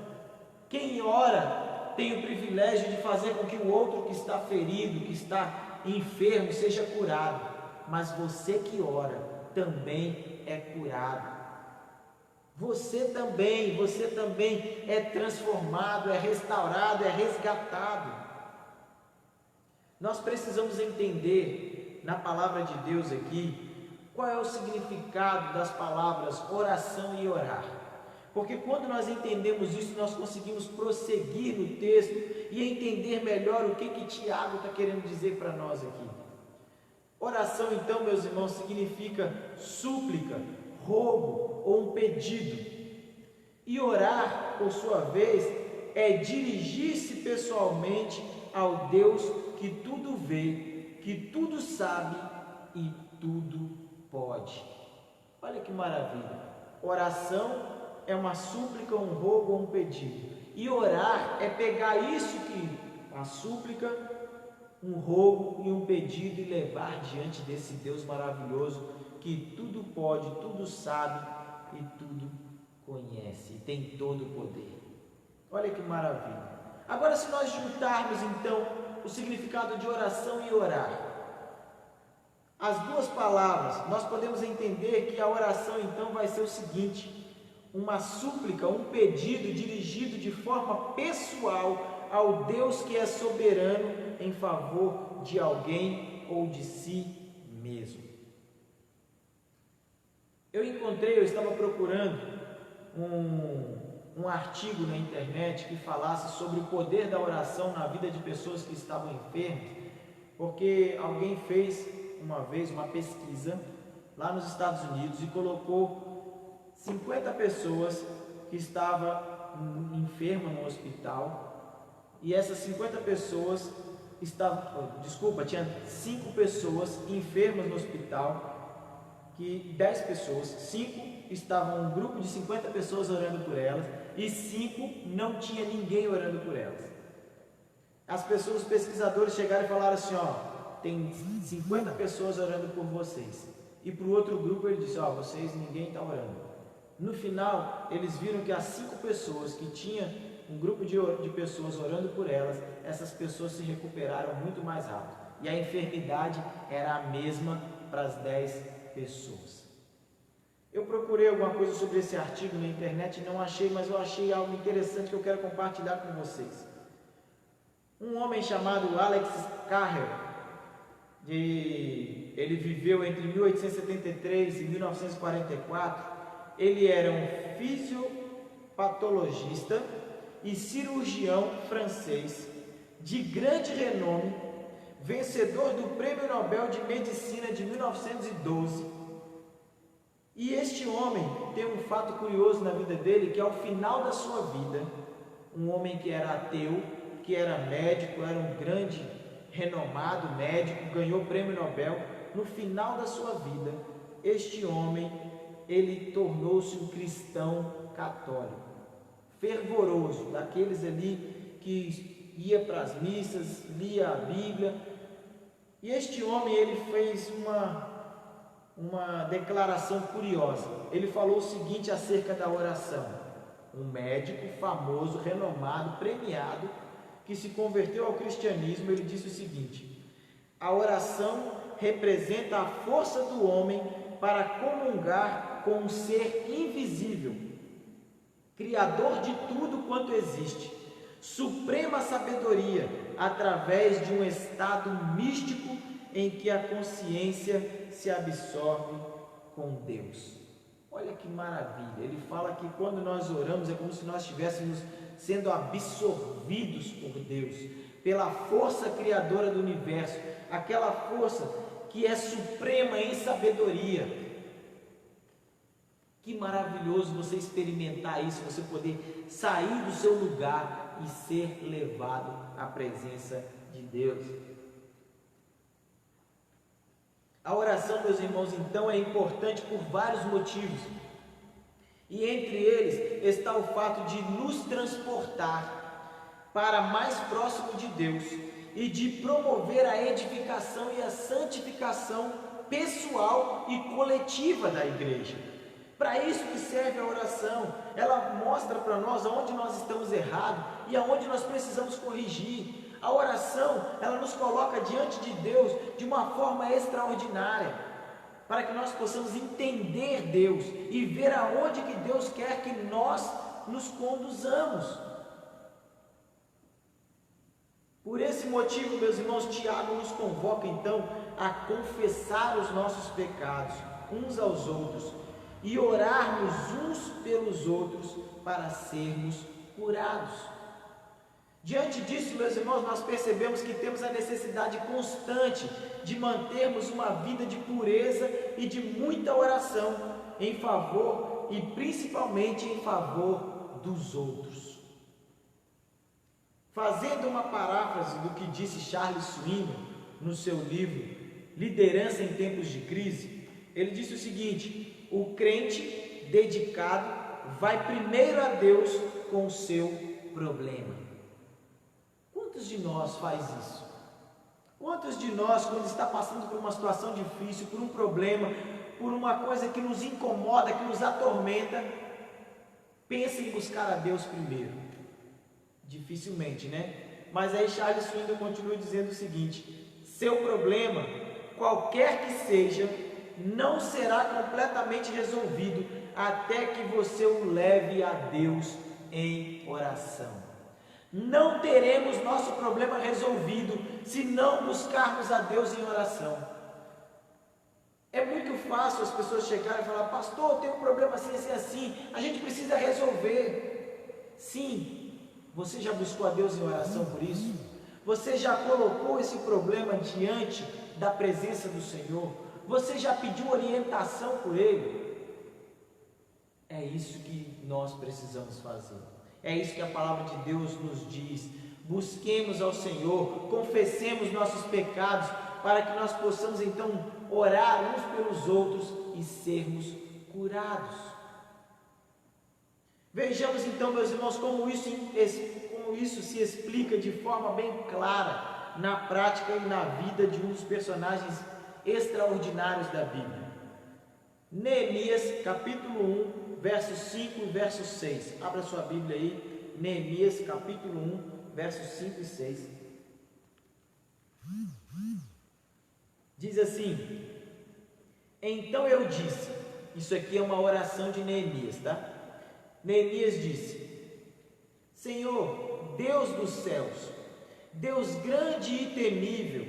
quem ora tem o privilégio de fazer com que o outro que está ferido, que está enfermo, seja curado. Mas você que ora também é curado. Você também é transformado, é restaurado, é resgatado. Nós precisamos entender na palavra de Deus aqui qual é o significado das palavras oração e orar. Porque quando nós entendemos isso, nós conseguimos prosseguir no texto e entender melhor o que Tiago está querendo dizer para nós aqui. Oração, então, meus irmãos, significa súplica, rogo ou um pedido. E orar, por sua vez, é dirigir-se pessoalmente ao Deus que tudo vê, que tudo sabe e tudo pode. Olha que maravilha! Oração é uma súplica, um rogo ou um pedido. E orar é pegar isso que a súplica, um rogo e um pedido e levar diante desse Deus maravilhoso que tudo pode, tudo sabe e tudo conhece, e tem todo o poder. Olha que maravilha! Agora, se nós juntarmos então o significado de oração e orar, as duas palavras, nós podemos entender que a oração então vai ser o seguinte: uma súplica, um pedido dirigido de forma pessoal ao Deus que é soberano em favor de alguém ou de si mesmo. Eu estava procurando um artigo na internet que falasse sobre o poder da oração na vida de pessoas que estavam enfermas, porque alguém fez uma vez uma pesquisa lá nos Estados Unidos e colocou 50 pessoas que estavam enfermas no hospital, e essas 50 pessoas tinha 5 pessoas enfermas no hospital, que 10 pessoas, 5 estavam um grupo de 50 pessoas orando por elas, e 5 não tinha ninguém orando por elas. Os pesquisadores chegaram e falaram assim: tem 50 pessoas orando por vocês. E para o outro grupo ele disse: vocês, ninguém está orando. No final, eles viram que as 5 pessoas que tinha um grupo de pessoas orando por elas, essas pessoas se recuperaram muito mais rápido. E a enfermidade era a mesma para as 10 pessoas. Eu procurei alguma coisa sobre esse artigo na internet e não achei, mas eu achei algo interessante que eu quero compartilhar com vocês. Um homem chamado Alex Carrel, ele viveu entre 1873 e 1944, ele era um fisiopatologista e cirurgião francês de grande renome, vencedor do Prêmio Nobel de Medicina de 1912, E este homem tem um fato curioso na vida dele, que ao final da sua vida, um homem que era ateu, que era médico, era um grande, renomado médico, ganhou prêmio Nobel, no final da sua vida, este homem, ele tornou-se um cristão católico, fervoroso, daqueles ali que ia para as missas, lia a Bíblia. E este homem, ele fez uma declaração curiosa. Ele falou o seguinte acerca da oração: um médico famoso, renomado, premiado, que se converteu ao cristianismo, ele disse o seguinte: a oração representa a força do homem para comungar com um ser invisível, criador de tudo quanto existe, suprema sabedoria, através de um estado místico em que a consciência se absorve com Deus. Olha que maravilha, ele fala que quando nós oramos é como se nós estivéssemos sendo absorvidos por Deus, pela força criadora do universo, aquela força que é suprema em sabedoria. Que maravilhoso você experimentar isso, você poder sair do seu lugar e ser levado à presença de Deus. A oração, meus irmãos, então é importante por vários motivos. E entre eles está o fato de nos transportar para mais próximo de Deus e de promover a edificação e a santificação pessoal e coletiva da igreja. Para isso que serve a oração. Ela mostra para nós aonde nós estamos errados e aonde nós precisamos corrigir. A oração, ela nos coloca diante de Deus de uma forma extraordinária, para que nós possamos entender Deus e ver aonde que Deus quer que nós nos conduzamos. Por esse motivo, meus irmãos, Tiago nos convoca então a confessar os nossos pecados uns aos outros e orarmos uns pelos outros para sermos curados. Diante disso, meus irmãos, nós percebemos que temos a necessidade constante de mantermos uma vida de pureza e de muita oração em favor e principalmente em favor dos outros. Fazendo uma paráfrase do que disse Charles Swindoll no seu livro Liderança em Tempos de Crise, ele disse o seguinte: o crente dedicado vai primeiro a Deus com o seu problema. Quantos de nós faz isso? Quantos de nós, quando está passando por uma situação difícil, por um problema, por uma coisa que nos incomoda, que nos atormenta, pensa em buscar a Deus primeiro? Dificilmente, né? Mas aí Charles Swindoll continua dizendo o seguinte: seu problema, qualquer que seja, não será completamente resolvido até que você o leve a Deus em oração. Não teremos nosso problema resolvido se não buscarmos a Deus em oração. É muito fácil as pessoas chegarem e falar: pastor, eu tenho um problema assim, assim, assim, a gente precisa resolver. Sim, você já buscou a Deus em oração por isso? Você já colocou esse problema diante da presença do Senhor? Você já pediu orientação por Ele? É isso que nós precisamos fazer. É isso que a palavra de Deus nos diz. Busquemos ao Senhor, confessemos nossos pecados, para que nós possamos então orar uns pelos outros e sermos curados. Vejamos então, meus irmãos, como isso se explica de forma bem clara na prática e na vida de um dos personagens extraordinários da Bíblia. Neemias, capítulo 1, versos 5 e verso 6. Abra sua Bíblia aí, Neemias, capítulo 1, versos 5 e 6. Diz assim: então eu disse, isso aqui é uma oração de Neemias, tá? Neemias disse: Senhor, Deus dos céus, Deus grande e temível,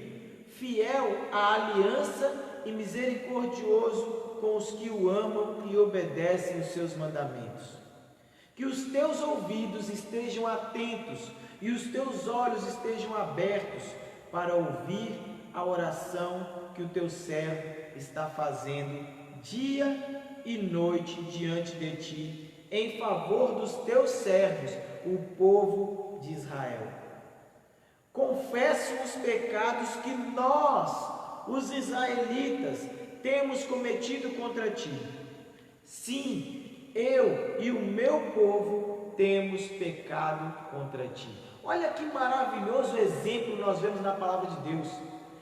fiel à aliança e misericordioso com os que o amam e obedecem os seus mandamentos. Que os teus ouvidos estejam atentos e os teus olhos estejam abertos para ouvir a oração que o teu servo está fazendo dia e noite diante de ti, em favor dos teus servos, o povo de Israel. Confesso os pecados que nós, os israelitas, temos cometido contra ti. Sim, eu e o meu povo temos pecado contra ti. Olha que maravilhoso exemplo nós vemos na palavra de Deus.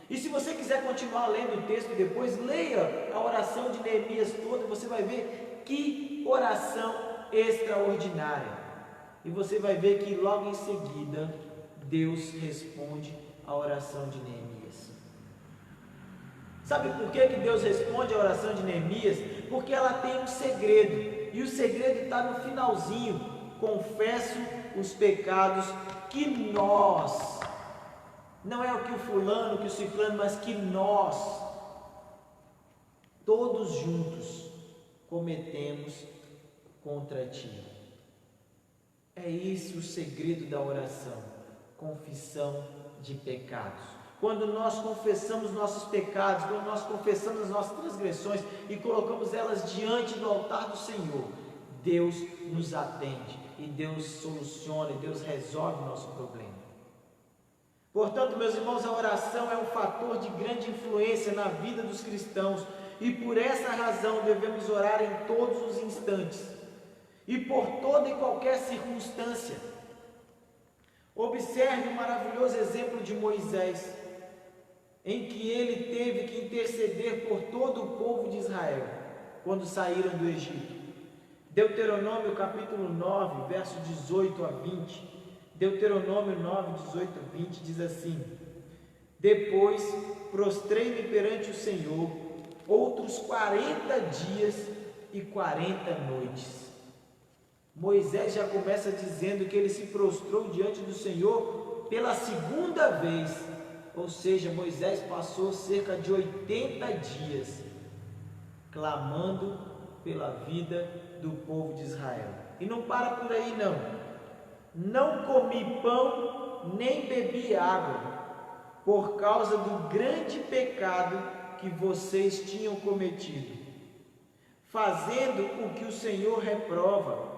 E se você quiser continuar lendo o texto depois, leia a oração de Neemias toda, você vai ver que oração extraordinária. E você vai ver que logo em seguida, Deus responde a oração de Neemias. Sabe por que Deus responde a oração de Neemias? Porque ela tem um segredo, e o segredo está no finalzinho. Confesso os pecados que nós, não é o que o fulano, o que o ciclano, mas que nós, todos juntos, cometemos contra ti. É isso o segredo da oração, confissão de pecados. Quando nós confessamos nossos pecados, quando nós confessamos as nossas transgressões e colocamos elas diante do altar do Senhor, Deus nos atende e Deus soluciona e Deus resolve o nosso problema. Portanto, meus irmãos, a oração é um fator de grande influência na vida dos cristãos e por essa razão devemos orar em todos os instantes e por toda e qualquer circunstância. Observe o maravilhoso exemplo de Moisés, em que ele teve que interceder por todo o povo de Israel, quando saíram do Egito. Deuteronômio capítulo 9, verso 18 a 20, Deuteronômio 9, 18 a 20 diz assim: Depois prostrei-me perante o Senhor outros 40 dias e 40 noites. Moisés já começa dizendo que ele se prostrou diante do Senhor pela segunda vez, ou seja, Moisés passou cerca de 80 dias clamando pela vida do povo de Israel. E não para por aí não. Não comi pão nem bebi água, por causa do grande pecado que vocês tinham cometido, fazendo o que o Senhor reprova,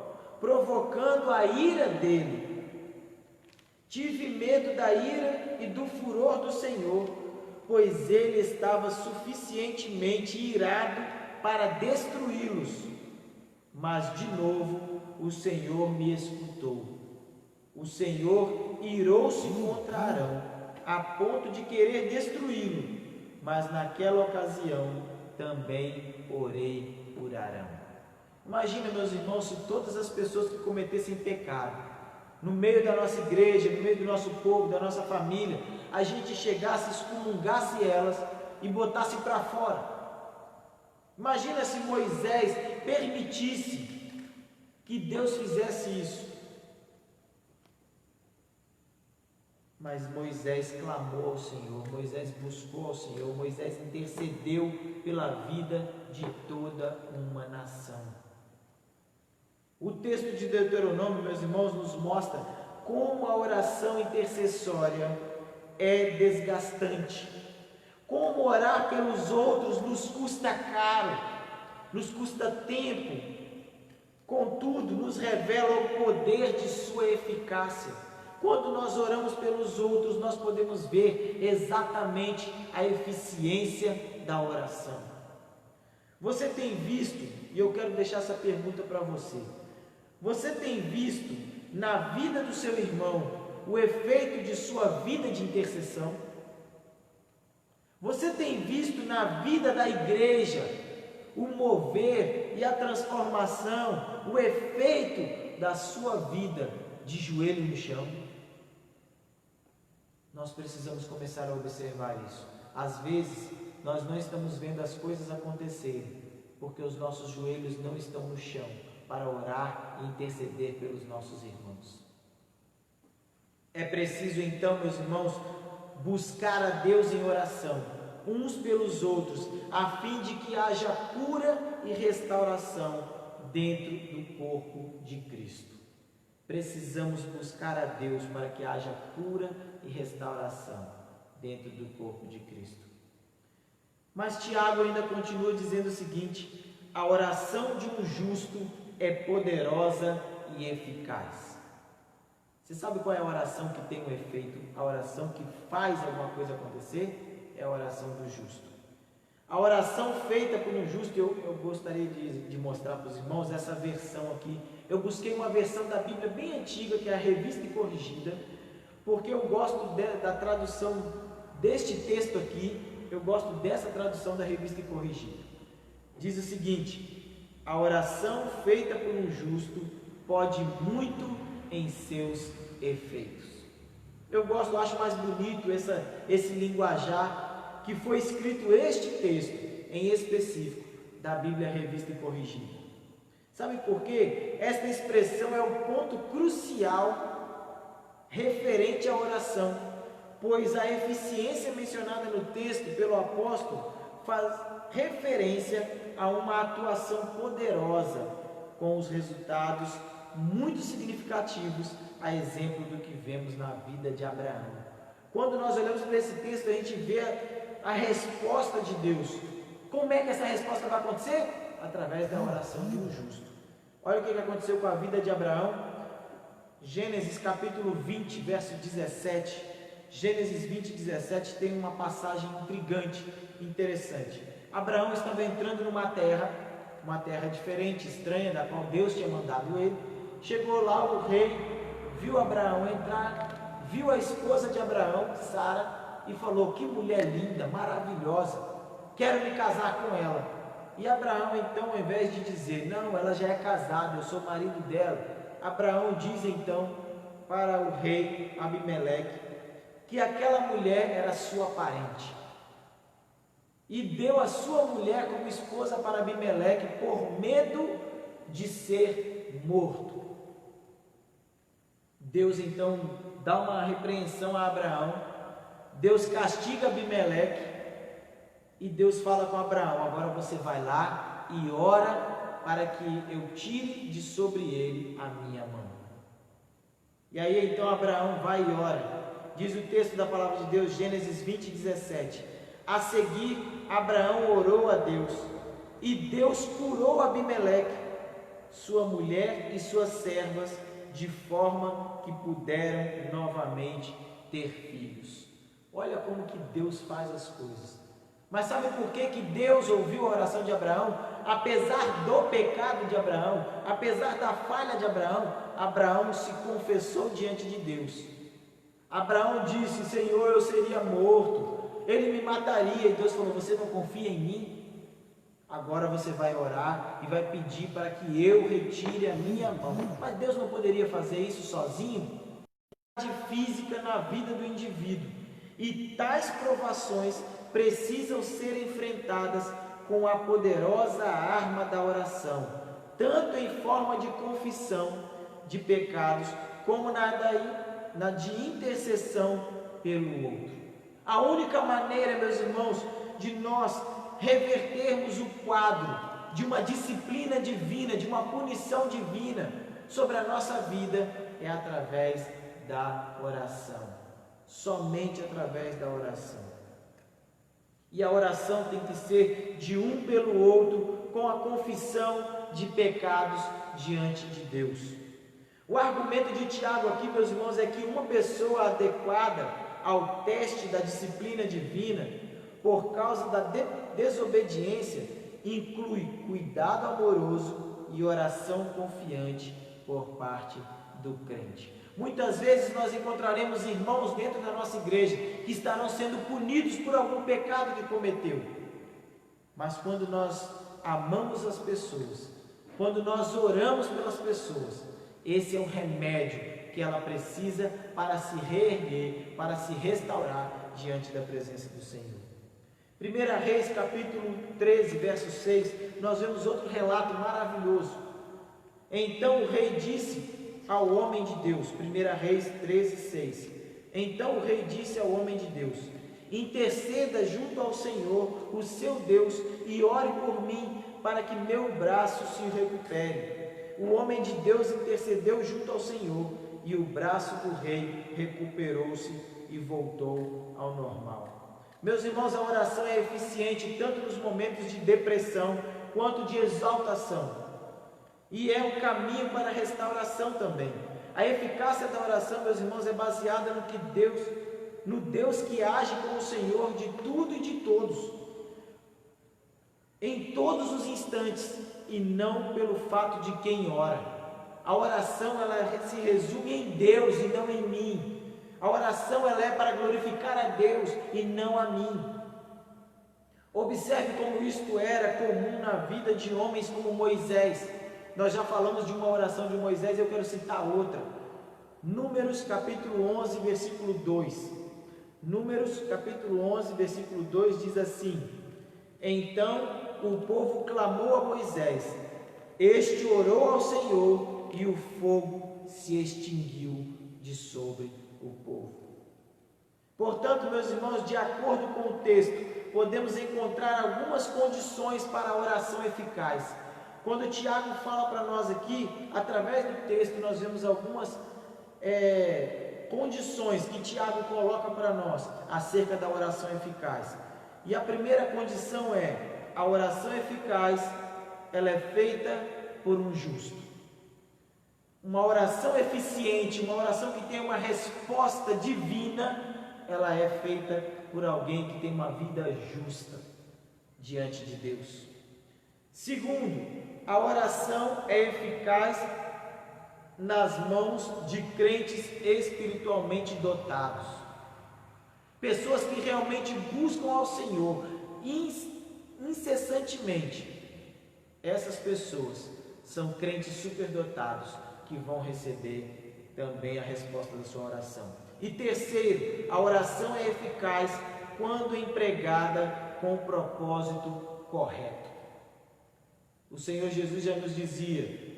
provocando a ira dele. Tive medo da ira e do furor do Senhor, pois ele estava suficientemente irado para destruí-los. Mas de novo o Senhor me escutou. O Senhor irou-se contra Arão, a ponto de querer destruí-lo, mas naquela ocasião também orei por Arão. Imagina, meus irmãos, se todas as pessoas que cometessem pecado, no meio da nossa igreja, no meio do nosso povo, da nossa família, a gente chegasse, excomungasse elas e botasse para fora. Imagina se Moisés permitisse que Deus fizesse isso. Mas Moisés clamou ao Senhor, Moisés buscou ao Senhor, Moisés intercedeu pela vida de toda uma nação. O texto de Deuteronômio, meus irmãos, nos mostra como a oração intercessória é desgastante. Como orar pelos outros nos custa caro, nos custa tempo. Contudo, nos revela o poder de sua eficácia. Quando nós oramos pelos outros, nós podemos ver exatamente a eficiência da oração. Você tem visto, e eu quero deixar essa pergunta para você, você tem visto na vida do seu irmão o efeito de sua vida de intercessão? Você tem visto na vida da igreja o mover e a transformação, o efeito da sua vida de joelho no chão? Nós precisamos começar a observar isso. Às vezes, nós não estamos vendo as coisas acontecerem, porque os nossos joelhos não estão no chão para orar e interceder pelos nossos irmãos. É preciso então, meus irmãos, buscar a Deus em oração, uns pelos outros, a fim de que haja cura e restauração dentro do corpo de Cristo. Precisamos buscar a Deus para que haja cura e restauração dentro do corpo de Cristo. Mas Tiago ainda continua dizendo o seguinte: a oração de um justo é poderosa e eficaz. Você sabe qual é a oração que tem um efeito? A oração que faz alguma coisa acontecer é a oração do justo. A oração feita por um justo, eu gostaria de mostrar para os irmãos essa versão aqui. Eu busquei uma versão da Bíblia bem antiga, que é a Revista e Corrigida, porque eu gosto da tradução deste texto aqui, eu gosto dessa tradução da Revista e Corrigida. Diz o seguinte: a oração feita por um justo pode muito em seus efeitos. Eu acho mais bonito esse linguajar que foi escrito este texto em específico da Bíblia Revista e Corrigida. Sabe por quê? Esta expressão é o ponto crucial referente à oração, pois a eficiência mencionada no texto pelo apóstolo faz referência a uma atuação poderosa, com os resultados muito significativos, a exemplo do que vemos na vida de Abraão. Quando nós olhamos para esse texto, a gente vê a resposta de Deus. Como é que essa resposta vai acontecer? Através da oração de um justo. Olha o que aconteceu com a vida de Abraão. Gênesis capítulo 20, verso 17. Gênesis 20, 17 tem uma passagem intrigante, interessante. Abraão estava entrando numa terra diferente, estranha, da qual Deus tinha mandado ele. Chegou lá o rei, viu Abraão entrar, viu a esposa de Abraão, Sara, e falou: que mulher linda, maravilhosa, quero me casar com ela. E Abraão então, ao invés de dizer: não, ela já é casada, eu sou marido dela, Abraão diz então para o rei Abimeleque que aquela mulher era sua parente, e deu a sua mulher como esposa para Abimeleque por medo de ser morto. Deus então dá uma repreensão a Abraão, Deus castiga Abimeleque, e Deus fala com Abraão: agora você vai lá e ora para que eu tire de sobre ele a minha mão. E aí então Abraão vai e ora. Diz o texto da palavra de Deus, Gênesis 20, 17. A seguir, Abraão orou a Deus, e Deus curou Abimeleque, sua mulher e suas servas, de forma que puderam novamente ter filhos. Olha como que Deus faz as coisas. Mas sabe por que Deus ouviu a oração de Abraão? Apesar do pecado de Abraão, apesar da falha de Abraão, Abraão se confessou diante de Deus. Abraão disse: Senhor, eu seria morto, ele me mataria. E Deus falou: você não confia em mim? Agora você vai orar e vai pedir para que eu retire a minha mão. Mas Deus não poderia fazer isso sozinho? Física na vida do indivíduo, e tais provações precisam ser enfrentadas com a poderosa arma da oração, tanto em forma de confissão de pecados, como na de intercessão pelo outro. A única maneira, meus irmãos, de nós revertermos o quadro de uma disciplina divina, de uma punição divina sobre a nossa vida, é através da oração, somente através da oração. E a oração tem que ser de um pelo outro, com a confissão de pecados diante de Deus. O argumento de Tiago aqui, meus irmãos, é que uma pessoa adequada ao teste da disciplina divina, por causa da desobediência, inclui cuidado amoroso e oração confiante por parte do crente. Muitas vezes nós encontraremos irmãos dentro da nossa igreja que estarão sendo punidos por algum pecado que cometeu. Mas quando nós amamos as pessoas, quando nós oramos pelas pessoas, esse é o remédio que ela precisa para se reerguer, para se restaurar diante da presença do Senhor. 1 Reis capítulo 13, verso 6, nós vemos outro relato maravilhoso. Então o rei disse ao homem de Deus, 1 Reis 13, 6. Então o rei disse ao homem de Deus: interceda junto ao Senhor, o seu Deus, e ore por mim, para que meu braço se recupere. O homem de Deus intercedeu junto ao Senhor, e o braço do rei recuperou-se e voltou ao normal. Meus irmãos, a oração é eficiente tanto nos momentos de depressão quanto de exaltação. E é um caminho para a restauração também. A eficácia da oração, meus irmãos, é baseada no Deus que age como o Senhor de tudo e de todos, em todos os instantes, e não pelo fato de quem ora. A oração, ela se resume em Deus e não em mim. A oração, ela é para glorificar a Deus e não a mim. Observe como isto era comum na vida de homens como Moisés. Nós já falamos de uma oração de Moisés, eu quero citar outra. Números capítulo 11, versículo 2. Números capítulo 11, versículo 2 diz assim: Então o povo clamou a Moisés, este orou ao Senhor, e o fogo se extinguiu de sobre o povo. Portanto, meus irmãos, de acordo com o texto, podemos encontrar algumas condições para a oração eficaz. Quando Tiago fala para nós aqui, através do texto, nós vemos algumas condições que Tiago coloca para nós acerca da oração eficaz. E a primeira condição é: a oração eficaz, ela é feita por um justo. Uma oração eficiente, uma oração que tem uma resposta divina, ela é feita por alguém que tem uma vida justa diante de Deus. Segundo, a oração é eficaz nas mãos de crentes espiritualmente dotados. Pessoas que realmente buscam ao Senhor incessantemente. Essas pessoas são crentes superdotados que vão receber também a resposta da sua oração. E terceiro, a oração é eficaz quando empregada com o propósito correto. O Senhor Jesus já nos dizia: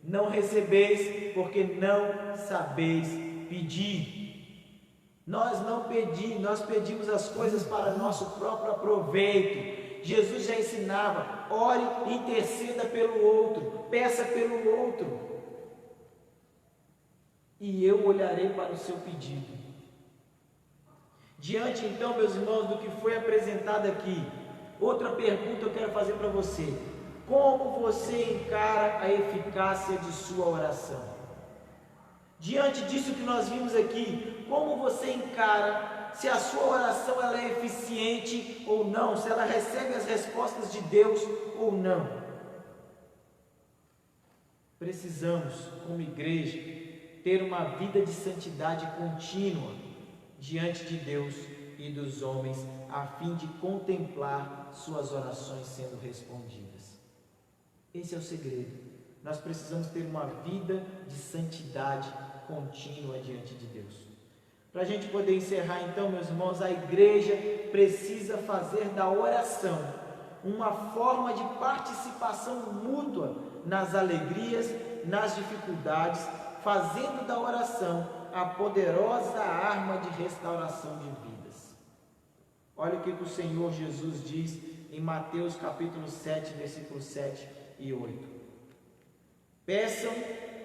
não recebeis porque não sabeis pedir. Nós não pedimos, nós pedimos as coisas para nosso próprio aproveito. Jesus já ensinava: ore e interceda pelo outro, peça pelo outro, e eu olharei para o seu pedido. Diante então, meus irmãos, do que foi apresentado aqui, outra pergunta eu quero fazer para você: como você encara a eficácia de sua oração? Diante disso que nós vimos aqui, como você encara se a sua oração ela é eficiente ou não, se ela recebe as respostas de Deus ou não? Precisamos, como igreja, ter uma vida de santidade contínua diante de Deus e dos homens, a fim de contemplar suas orações sendo respondidas. Esse é o segredo. Nós precisamos ter uma vida de santidade contínua diante de Deus. Para a gente poder encerrar então, meus irmãos, a igreja precisa fazer da oração uma forma de participação mútua nas alegrias, nas dificuldades, fazendo da oração a poderosa arma de restauração de vidas. Olha o que o Senhor Jesus diz em Mateus capítulo 7, versículos 7 e 8. Peçam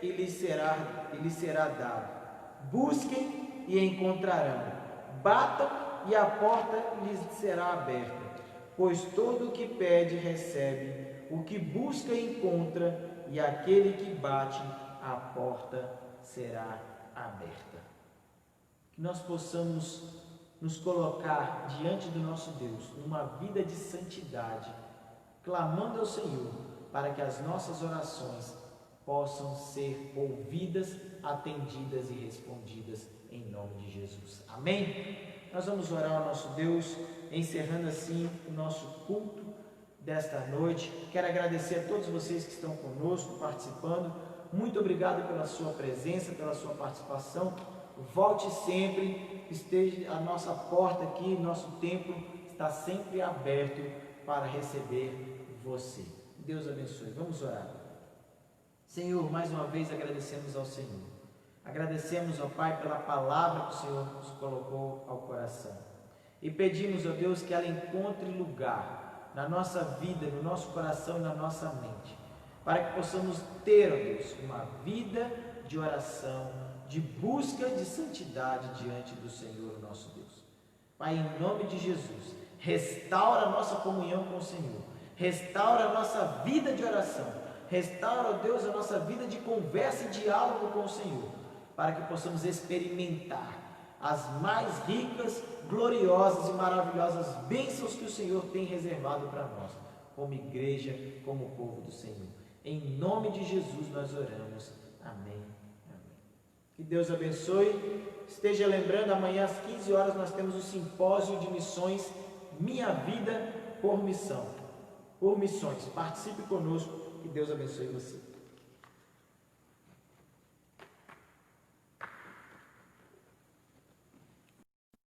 e lhes será dado. Busquem e encontrarão. Batam e a porta lhes será aberta. Pois todo o que pede recebe, o que busca encontra, e aquele que bate, a porta será aberta. Que nós possamos nos colocar diante do nosso Deus numa vida de santidade, clamando ao Senhor para que as nossas orações possam ser ouvidas, atendidas e respondidas em nome de Jesus. Amém? Nós vamos orar ao nosso Deus, encerrando assim o nosso culto desta noite. Quero agradecer a todos vocês que estão conosco, participando. Muito obrigado pela sua presença, pela sua participação. Volte sempre, esteja a nossa porta aqui, nosso templo está sempre aberto para receber você. Deus abençoe. Vamos orar. Senhor, mais uma vez agradecemos ao Senhor. Agradecemos ao Pai pela palavra que o Senhor nos colocou ao coração. E pedimos, ó Deus, que ela encontre lugar na nossa vida, no nosso coração e na nossa mente, para que possamos ter, ó Deus, uma vida de oração, de busca de santidade diante do Senhor, nosso Deus. Pai, em nome de Jesus, restaura a nossa comunhão com o Senhor, restaura a nossa vida de oração, restaura, ó Deus, a nossa vida de conversa e diálogo com o Senhor, para que possamos experimentar as mais ricas, gloriosas e maravilhosas bênçãos que o Senhor tem reservado para nós, como igreja, como povo do Senhor. Em nome de Jesus nós oramos. Amém. Amém. Que Deus abençoe. Esteja lembrando, amanhã às 15 horas nós temos o simpósio de missões Minha Vida por Missão. Por Missões. Participe conosco. Que Deus abençoe você.